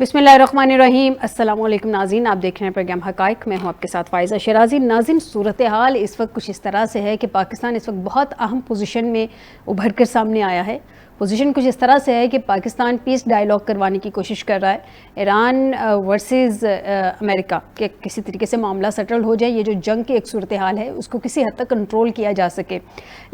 बिस्मिल्लाहिर्रहमानिर्रहीम। अस्सलाम वालेकुम नाज़रीन, आप देख रहे हैं प्रोग्राम हक़ाइक़। मैं हूं आपके साथ फ़ाइज़ा शिराज़ी। नाज़रीन, सूरत हाल इस वक्त कुछ इस तरह से है कि पाकिस्तान इस वक्त बहुत अहम पोजीशन में उभर कर सामने आया है। पोजीशन कुछ इस तरह से है कि पाकिस्तान पीस डायलॉग करवाने की कोशिश कर रहा है। ईरान वर्सेस अमेरिका के किसी तरीके से मामला सेटल हो जाए, ये जो जंग की एक सूरत हाल है उसको किसी हद तक कंट्रोल किया जा सके।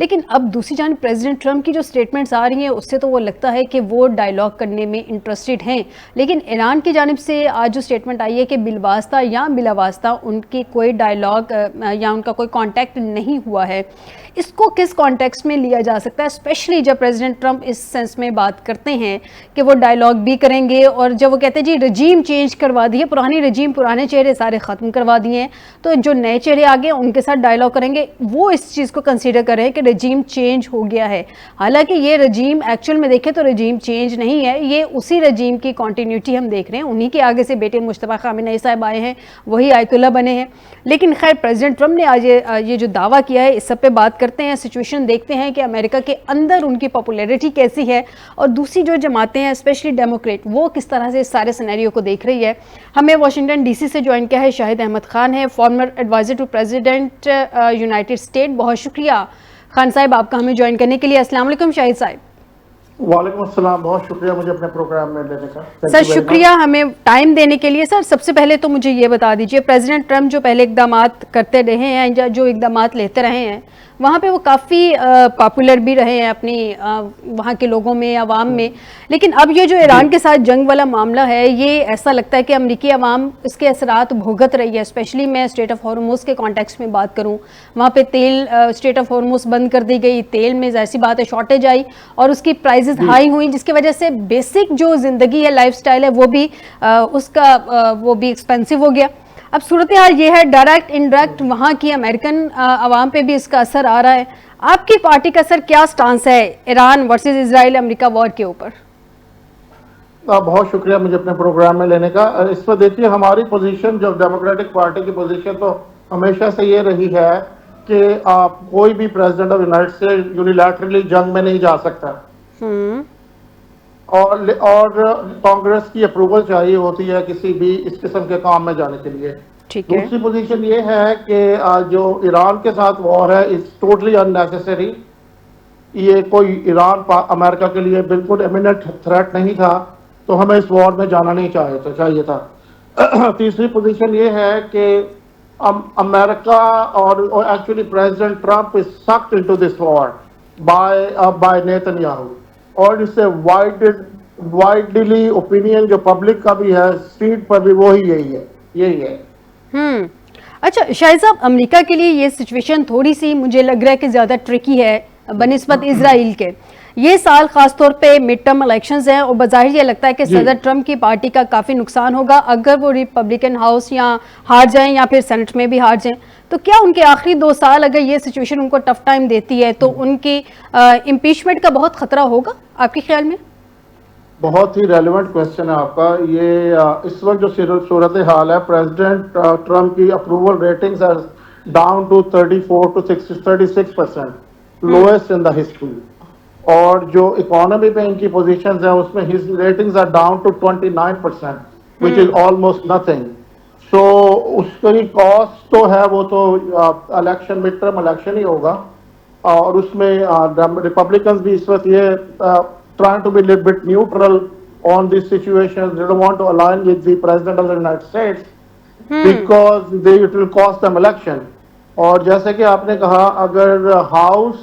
लेकिन अब दूसरी जानिब प्रेसिडेंट ट्रंप की जो स्टेटमेंट्स आ रही हैं उससे तो वो लगता है कि वो डायलॉग करने में इंटरेस्टेड हैं। लेकिन ईरान की जानिब से आज जो स्टेटमेंट आई है कि बिलवास्ता या बिलावास्ता उनकी कोई डायलॉग या उनका कोई कांटेक्ट नहीं हुआ है, इसको किस कॉन्टेक्स्ट में लिया जा सकता है, स्पेशली जब प्रेसिडेंट ट्रंप इस सेंस में बात करते हैं कि वो डायलॉग भी करेंगे और जब वो कहते हैं जी रजीम चेंज करवा दिए, पुरानी रजीम पुराने चेहरे सारे ख़त्म करवा दिए हैं, तो जो नए चेहरे आ गए उनके साथ डायलॉग करेंगे, वो इस चीज़ को कंसीडर करें कि रजीम चेंज हो गया है। हालांकि ये रजीम एक्चुअल में देखें तो रजीम चेंज नहीं है, ये उसी रजीम की कॉन्टीन्यूटी हम देख रहे हैं। उन्हीं के आगे से बेटे मुश्तबा खामेनेई साहब आए हैं, वही आयतुल्ला बने हैं। लेकिन खैर प्रेसिडेंट ट्रंप ने आज ये जो दावा किया है इस सब पे बात करते हैं। सिचुएशन देखते हैं कि अमेरिका के अंदर उनकी पॉपुलैरिटी कैसी है और दूसरी जो जमातें हैं स्पेशली डेमोक्रेट वो किस तरह से इस सारे सिनेरियो को देख रही है। हमें वाशिंगटन डीसी से ज्वाइन किया है शाहिद अहमद खान है, former adviser to president United State. बहुत शुक्रिया खान साहब आपका हमें ज्वाइन करने के लिए। अस्सलाम वालेकुम शाहिद साहब। वालेकुम अस्सलाम, बहुत शुक्रिया मुझे अपने प्रोग्राम में लेने का। सर शुक्रिया हमें टाइम देने के लिए। सर सबसे पहले तो मुझे ये बता दीजिए, प्रेसिडेंट ट्रंप जो पहले इकदामात करते रहे हैं या जो इकदामात लेते रहे हैं वहाँ पे वो काफ़ी पॉपुलर भी रहे हैं अपनी वहाँ के लोगों में, आवाम में। लेकिन अब ये जो ईरान के साथ जंग वाला मामला है, ये ऐसा लगता है कि अमरीकी आवाम इसके असरात भुगत रही है। स्पेशली मैं स्टेट ऑफ हॉर्मुज़ के कॉन्टेक्स्ट में बात करूँ, वहाँ पे तेल स्टेट ऑफ हॉर्मुज़ बंद कर दी गई, तेल में ज़ाहिर सी बात है शॉर्टेज आई और उसकी प्राइसेस हाई हुई, जिसकी वजह से बेसिक जो ज़िंदगी है, लाइफस्टाइल है, वो भी वो भी एक्सपेंसिव हो गया। अब सूरत हाल ये है, डायरेक्ट इनडायरेक्ट वहाँ की अमेरिकन आवाम पे भी इसका असर आ रहा है। आपकी पार्टी का सर क्या स्टांस है Iran versus Israel America war के ऊपर? बहुत शुक्रिया मुझे अपने प्रोग्राम में लेने का। इस पर देखिए हमारी पोजीशन, जो डेमोक्रेटिक पार्टी की पोजीशन तो हमेशा से ये रही है कि कोई भी president of United states unilaterally जंग में नहीं जा सकता और कांग्रेस की अप्रूवल चाहिए होती है किसी भी इस किस्म के काम में जाने के लिए। दूसरी पोजीशन ये है कि जो ईरान के साथ वॉर है इज टोटली अननेसेसरी। ये कोई ईरान अमेरिका के लिए बिल्कुल इमिनेंट थ्रेट नहीं था, तो हमें इस वॉर में जाना नहीं चाहिए था। तीसरी पोजीशन ये है कि अमेरिका और actually president Trump is sucked into this war by Netanyahu, और इससे वाइडली ओपिनियन जो पब्लिक का भी है, स्ट्रीट पर भी वही यही है। अच्छा शाहिद साहब, अमेरिका के लिए ये सिचुएशन थोड़ी सी मुझे लग रहा है कि ज़्यादा ट्रिकी है बनिस्बत इजराइल के। ये साल खासतौर पे मिड टर्म इलेक्शंस हैं और बाज़ाहिर ये लगता है कि सदर ट्रंप की पार्टी का काफ़ी नुकसान होगा अगर वो रिपब्लिकन हाउस या हार जाएं या फिर सेनेट में भी हार जाएं। तो क्या उनके आखिरी 2 साल अगर ये सिचुएशन उनको टफ टाइम देती है तो उनकी इम्पीचमेंट का बहुत खतरा होगा आपके ख्याल में? बहुत ही रेलेवेंट क्वेश्चन है आपका ये। इस वक्त जो सूरत हाल है, प्रेसिडेंट ट्रंप की approval ratings are down to 34 to 36%, lowest in the history. और जो इकोनॉमी पे इनकी पोजीशंस है उसमें his ratings are down to 29%, which is almost nothing. So उसकी कॉस्ट तो है, वो तो इलेक्शन मिड टर्म इलेक्शन ही होगा और उसमें रिपब्लिकन्स भी इस वक्त ये trying to be a little bit neutral on this situation. They don't want to align with the president of the United States because it will cost them election. और जैसे कि आपने कहा, अगर हाउस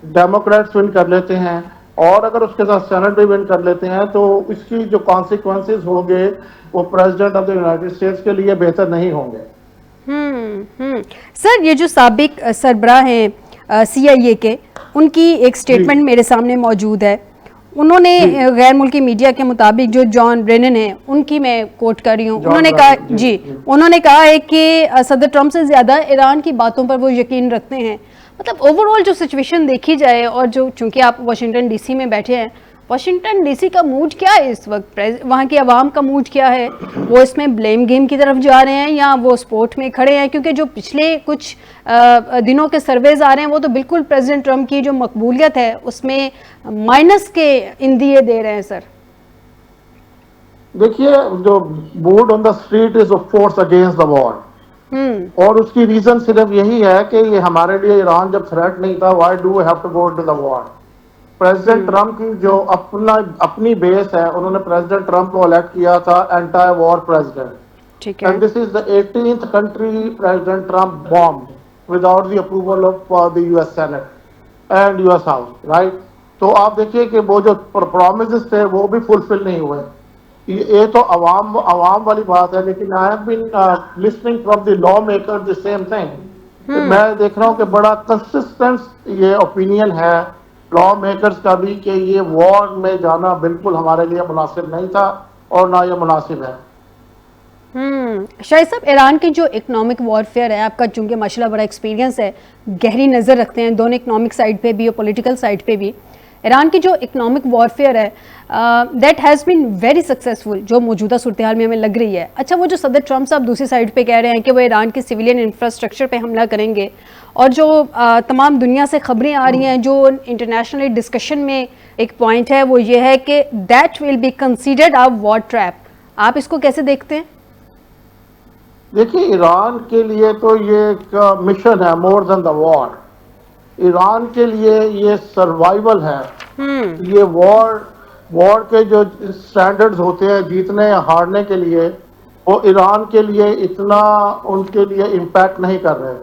डेमोक्रेट्स विन कर लेते हैं और अगर उसके साथ सेनेट भी विन कर लेते हैं तो इसकी जो कॉन्सिक्वेंसेस होंगे वो president of the United states के लिए बेहतर नहीं होंगे। सर ये जो साबिक सरबराह हैं CIA के, उनकी एक स्टेटमेंट मेरे सामने मौजूद है। उन्होंने गैर मुल्की मीडिया के मुताबिक, जो जॉन ब्रेनन है उनकी मैं कोट कर रही हूँ, उन्होंने कहा है कि सदर ट्रंप से ज़्यादा ईरान की बातों पर वो यकीन रखते हैं। मतलब ओवरऑल जो सिचुएशन देखी जाए और जो चूंकि आप वाशिंगटन डीसी में बैठे हैं, वाशिंगटन डीसी का मूड क्या है इस वक्त, वहाँ की आवाम का मूड क्या है? वो इसमें ब्लेम गेम की तरफ जा रहे हैं या वो सपोर्ट में खड़े हैं? क्योंकि जो पिछले कुछ दिनों के सर्वेज आ रहे हैं वो तो बिल्कुल प्रेसिडेंट ट्रंप की जो मकबूलियत है उसमें माइनस के इंदिए दे रहे हैं। सर देखिए, जो mood on the street is of course against the war, और उसकी रीजन सिर्फ यही है कि ये हमारे लिए ईरान जब थ्रेट नहीं था, why do we have to go to the war. President Trump की जो अपनी बेस है, उन्होंने प्रेसिडेंट ट्रम्प को इलेक्ट किया था एंटी वॉर प्रेसिडेंट, ठीक है। and this is the 18th country President Trump bombed without the approval of the US Senate and US House, right? तो आप देखिए कि वो जो promises थे वो भी फुलफिल नहीं हुए। ये तो अवाम वाली बात है, लेकिन I have been listening from the law maker the same thing. मैं देख रहा हूँ कि बड़ा कंसिस्टेंट ये ओपिनियन है लॉ मेकर्स का भी कि ये वॉर में जाना बिल्कुल हमारे लिए मुनासिब नहीं था और ना ये मुनासिब है। शाहिद साहब, ईरान की जो इकोनॉमिक वॉरफेयर है, आपका चूंकि माशाल्लाह बड़ा एक्सपीरियंस है, गहरी नज़र रखते हैं दोनों इकोनॉमिक साइड पे भी और पॉलिटिकल साइड पे भी, ईरान की जो इकोनॉमिक वॉरफेयर है that has been very successful, जो मौजूदा सूरत हाल में हमें लग रही है। अच्छा, वो जो सदर ट्रम्प साहब दूसरी साइड पे कह रहे हैं कि वो ईरान के सिविलियन इंफ्रास्ट्रक्चर पे हमला करेंगे, और जो तमाम दुनिया से खबरें आ रही हैं, जो इंटरनेशनली डिस्कशन में एक पॉइंट है, वो ये है कि that will be considered a war trap. आप इसको कैसे देखते हैं? देखिए, ईरान के लिए तो ये एक मिशन है more than the war. Iran के लिए ये सर्वाइवल है। ये वॉर के जो स्टैंडर्ड्स होते हैं जीतने या हारने के लिए, वो ईरान के लिए इतना उनके लिए इम्पैक्ट नहीं कर रहे।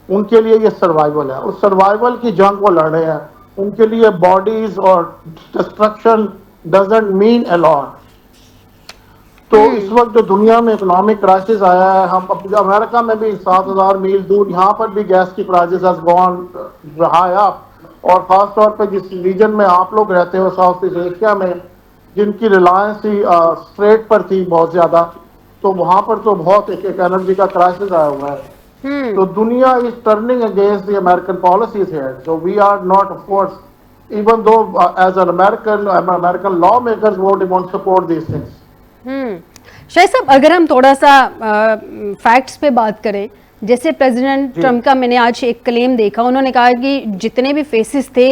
उनके लिए ये सर्वाइवल है, उस सर्वाइवल की जंग वो लड़ रहे हैं। उनके लिए बॉडीज और destruction doesn't mean a lot. तो इस वक्त जो दुनिया में इकोनॉमिक क्राइसिस आया है, हम अमेरिका में भी 7,000 मील दूर यहाँ पर भी गैस की prices has gone high up, और ख़ास तौर पे जिस रीजन में आप लोग रहते हो साउथ ईस्ट एशिया में, जिनकी रिलायंस ही स्ट्रेट पर थी बहुत ज़्यादा, तो वहाँ पर तो बहुत एक एनर्जी का क्राइसिस आया हुआ है। तो दुनिया is turning against the American policies here, so we are not of course even though as an American law makers won't support these things. Shahid साहब, अगर हम थोड़ा सा फैक्ट्स पे बात करें, जैसे प्रेसिडेंट ट्रम्प का मैंने आज एक क्लेम देखा, उन्होंने कहा कि जितने भी फेसेस थे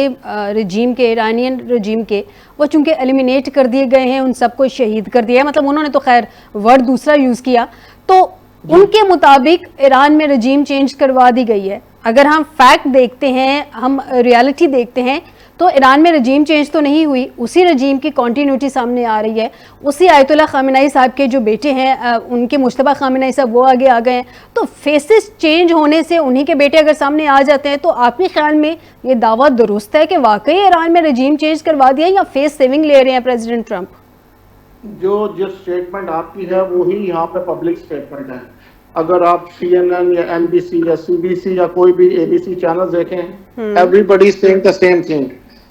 रजीम के, ईरानियन रजीम के, वो चूंकि एलिमिनेट कर दिए गए हैं, उन सबको शहीद कर दिया है। मतलब उन्होंने तो खैर वर्ड दूसरा यूज़ किया, तो उनके मुताबिक ईरान में रजीम चेंज करवा दी गई है। अगर हम फैक्ट देखते हैं, हम रियलिटी देखते हैं, तो ईरान में रजीम चेंज तो नहीं हुई, उसी रजीम की कॉन्टीन्यूटी सामने आ रही है। उसी आयतुल्लाह खामेनी साहब के जो बेटे हैं, उनके मुश्तबा खामेनी साहब, वो आगे आ गए हैं। तो फेसेस चेंज होने से उन्हीं के बेटे अगर सामने आ जाते हैं, तो आपके ख्याल में ये दावा दुरुस्त है कि वाकई ईरान में रजीम चेंज करवा दिया, या फेस सेविंग ले रहे हैं प्रेसिडेंट ट्रम्प? जो स्टेटमेंट आपकी है वही यहाँ पे पब्लिक स्टेटमेंट है। अगर आप CNN या NBC या CBC या कोई भी ABC चैनल देखें, everybody saying the same thing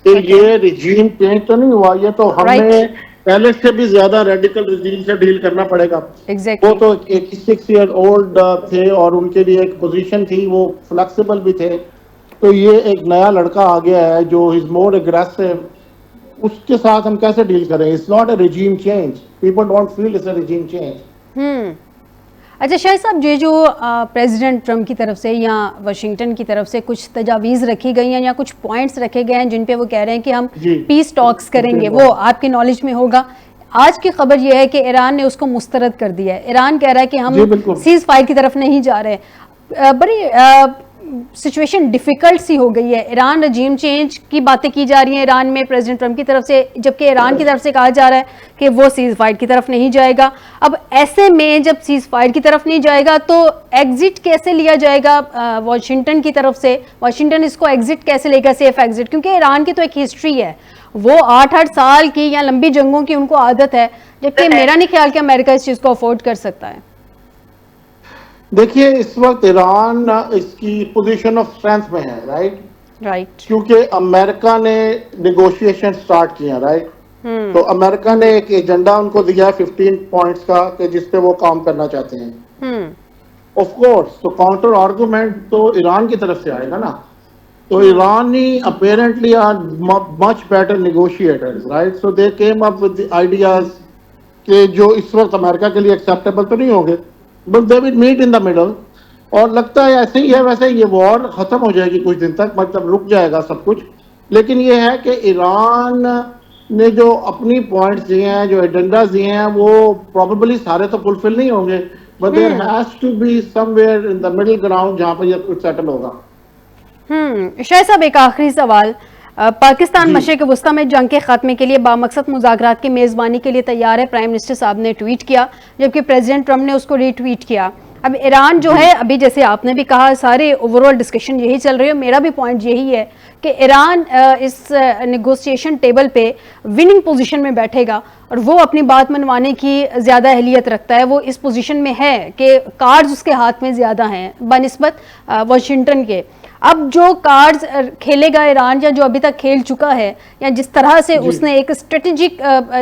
कि ये रिजीम चेंज तो नहीं हुआ, ये तो हमें पहले से भी ज्यादा रेडिकल रिजीम से डील करना पड़ेगा। वो तो 86 ईयर ओल्ड थे और उनके लिए एक पोजीशन थी, वो फ्लेक्सिबल भी थे। तो ये एक नया लड़का आ गया है जो इज मोर एग्रेसिव, उसके साथ हम कैसे डील करें? It's not a regime change, people don't feel it's a regime change. अच्छा शाहिद साहब, ये जो प्रेसिडेंट ट्रम्प की तरफ से या वाशिंगटन की तरफ से कुछ तजावीज़ रखी गई हैं या कुछ पॉइंट्स रखे गए हैं जिन पे वो कह रहे हैं कि हम पीस टॉक्स करेंगे, वो आपके नॉलेज में होगा। आज की खबर ये है कि ईरान ने उसको मुस्तरद कर दिया है। ईरान कह रहा है कि हम सीज फायर की तरफ नहीं जा रहे। बड़ी सिचुएशन डिफिकल्ट सी हो गई है। ईरान रजीम चेंज की बातें की जा रही हैं ईरान में प्रेसिडेंट ट्रम्प की तरफ से, जबकि ईरान की तरफ से कहा जा रहा है कि वो सीज फायर की तरफ नहीं जाएगा। अब ऐसे में जब सीज फायर की तरफ नहीं जाएगा तो एग्जिट कैसे लिया जाएगा वाशिंगटन की तरफ से? वाशिंगटन इसको एग्जिट कैसे लेगा, सेफ एग्जिट? क्योंकि ईरान की तो एक हिस्ट्री है, वो 8-8 साल की या लंबी जंगों की उनको आदत है, जबकि मेरा नहीं ख्याल कि अमेरिका इस चीज़ को अफोर्ड कर सकता है। देखिए, इस वक्त ईरान इसकी पोजीशन ऑफ स्ट्रेंथ में है, राइट, क्योंकि अमेरिका ने नेगोशिएशन स्टार्ट किया, राइट। तो अमेरिका ने एक एजेंडा उनको दिया 15 पॉइंट्स का कि जिस पे वो काम करना चाहते हैं। ऑफ कोर्स, तो काउंटर आर्गुमेंट तो ईरान की तरफ से आएगा ना। तो ईरानी apparently are much better negotiators, right. So they came up with the ideas कि जो इस वक्त अमेरिका के लिए एक्सेप्टेबल तो नहीं होंगे, but they will meet in the middle. और लगता है ऐसे ही है, वैसे ये वॉर खत्म हो जाएगी कुछ दिन तक, मतलब रुक जाएगा सब कुछ। लेकिन ये है कि ईरान ने जो अपनी पॉइंट्स दिए हैं, जो एजेंडा दिए हैं, वो प्रॉबेबली सारे तो फुलफिल नहीं होंगे, but there has to be somewhere in the middle ground जहां पर ये कुछ सेटल होगा। शायद साहब एक आखिरी सवाल, पाकिस्तान मशरिक़ वस्ता में जंग के खात्मे के लिए बामकसद मुज़ाकरात की मेज़बानी के लिए तैयार है, प्राइम मिनिस्टर साहब ने ट्वीट किया, जबकि प्रेसिडेंट ट्रंप ने उसको रीट्वीट किया। अब ईरान जो है, अभी जैसे आपने भी कहा, सारे ओवरऑल डिस्कशन यही चल रही है, मेरा भी पॉइंट यही है कि ईरान इस नेगोशिएशन टेबल पे विनिंग पोजीशन में बैठेगा और वो अपनी बात मनवाने की ज़्यादा अहलियत रखता है। वो इस पोजीशन में है कि कार्ड्स उसके हाथ में ज़्यादा हैं बनिस्बत वाशिंगटन के। अब जो कार्ड्स खेलेगा ईरान, या जो अभी तक खेल चुका है, या जिस तरह से उसने एक स्ट्रेटेजिक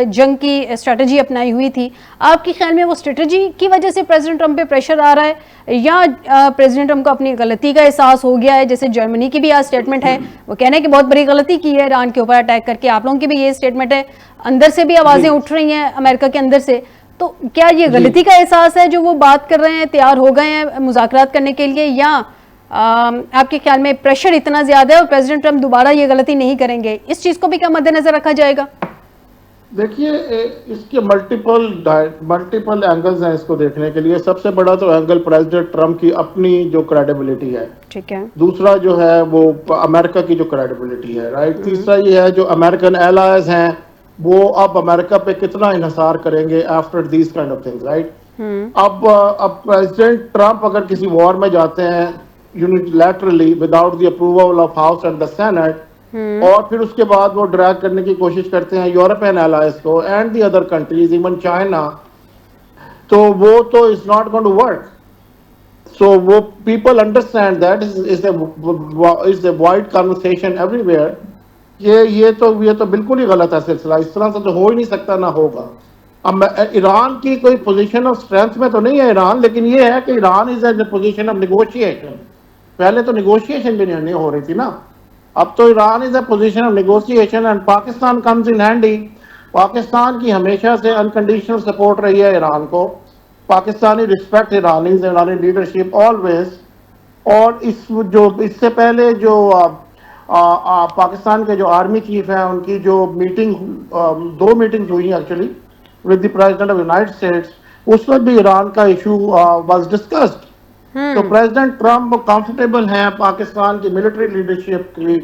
जंग की स्ट्रेटजी अपनाई हुई थी, आपके ख्याल में वो स्ट्रेटजी की वजह से प्रेसिडेंट ट्रंप पे प्रेशर आ रहा है, या प्रेसिडेंट ट्रंप को अपनी गलती का एहसास हो गया है? जैसे जर्मनी की भी आज स्टेटमेंट है, वो कहने की बहुत बड़ी गलती की है ईरान के ऊपर अटैक करके, आप लोगों की भी ये स्टेटमेंट है, अंदर से भी आवाज़ें उठ रही हैं अमेरिका के अंदर से। तो क्या ये गलती का एहसास है जो वो बात कर रहे हैं, तैयार हो गए हैं मुज़ाकरात करने के लिए, या आपके ख्याल में प्रेशर इतना ज्यादा है और प्रेसिडेंट ट्रंप दोबारा ये गलती नहीं करेंगे? इस चीज को भी क्या मद्देनजर रखा जाएगा? देखिए, इसके मल्टीपल एंगल्स हैं इसको देखने के लिए। सबसे बड़ा तो एंगल प्रेसिडेंट ट्रंप की अपनी जो क्रेडिबिलिटी है, ठीक है। दूसरा जो है वो अमेरिका की जो क्रेडिबिलिटी है, राइट। तीसरा ये है जो अमेरिकन एलाइज हैं वो अब अमेरिका पे कितना इन्हिसार करेंगे after these kind of things, right. अब प्रेसिडेंट ट्रंप अगर किसी वॉर में जाते हैं unilaterally without the approval of house and the senate, और फिर उसके बाद वो ड्रैग करने की कोशिश करते हैं यूरोपियन एलाइज को and the other countries, even China, तो वो तो is not going to work. So वो people understand that is the wide conversation everywhere. ये तो बिल्कुल ही गलत है सिलसिला, इस तरह से तो हो ही नहीं सकता, ना होगा। अब ईरान की कोई पोजीशन ऑफ स्ट्रेंथ में तो नहीं है ईरान, लेकिन ये है कि Iran is in position of negotiation. पहले तो नेगोशिएशन भी नहीं हो रही थी ना, अब तो Iran is a position of negotiation and Pakistan comes in handy. Pakistan की हमेशा से अनकंडीशनल सपोर्ट रही है ईरान को, पाकिस्तानी रिस्पेक्ट ईरानी लीडरशिप ऑलवेज। और इससे पहले जो पाकिस्तान के जो आर्मी चीफ हैं उनकी जो मीटिंग, 2 मीटिंग्स हुई actually with the president of the United States, उसमें भी ईरान का इशू was discussed। तो प्रेसिडेंट ट्रंप कंफर्टेबल हैं पाकिस्तान की मिलिट्री लीडरशिप की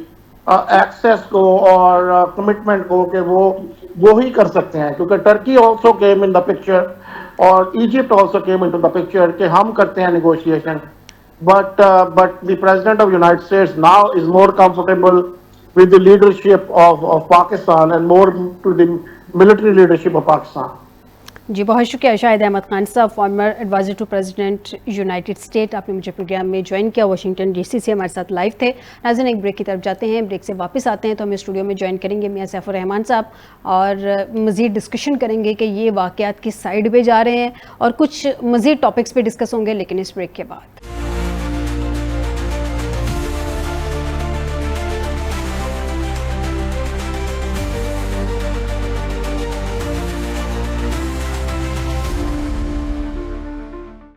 एक्सेस को और कमिटमेंट को कि वो ही कर सकते हैं, क्योंकि Turkey also came in the picture और Egypt also came in the picture कि हम करते हैं negotiation. But the president of United States now is more comfortable with the leadership of Pakistan and more to the military leadership of Pakistan। जी बहुत शुक्रिया शाहिद अहमद खान साहब, former adviser to president United State. आपने मुझे प्रोग्राम में join किया, Washington DC से हमारे साथ लाइव थे। नाज़रीन एक ब्रेक की तरफ जाते हैं, ब्रेक से वापस आते हैं तो हमें स्टूडियो में ज्वाइन करेंगे मियां सैफुर रहमान साहब और मज़ीद डिस्कशन करेंगे कि ये वाक़यात किस साइड पे जा रहे हैं और कुछ मज़ीद टॉपिक्स पे डिस्कस होंगे, लेकिन इस ब्रेक के बाद।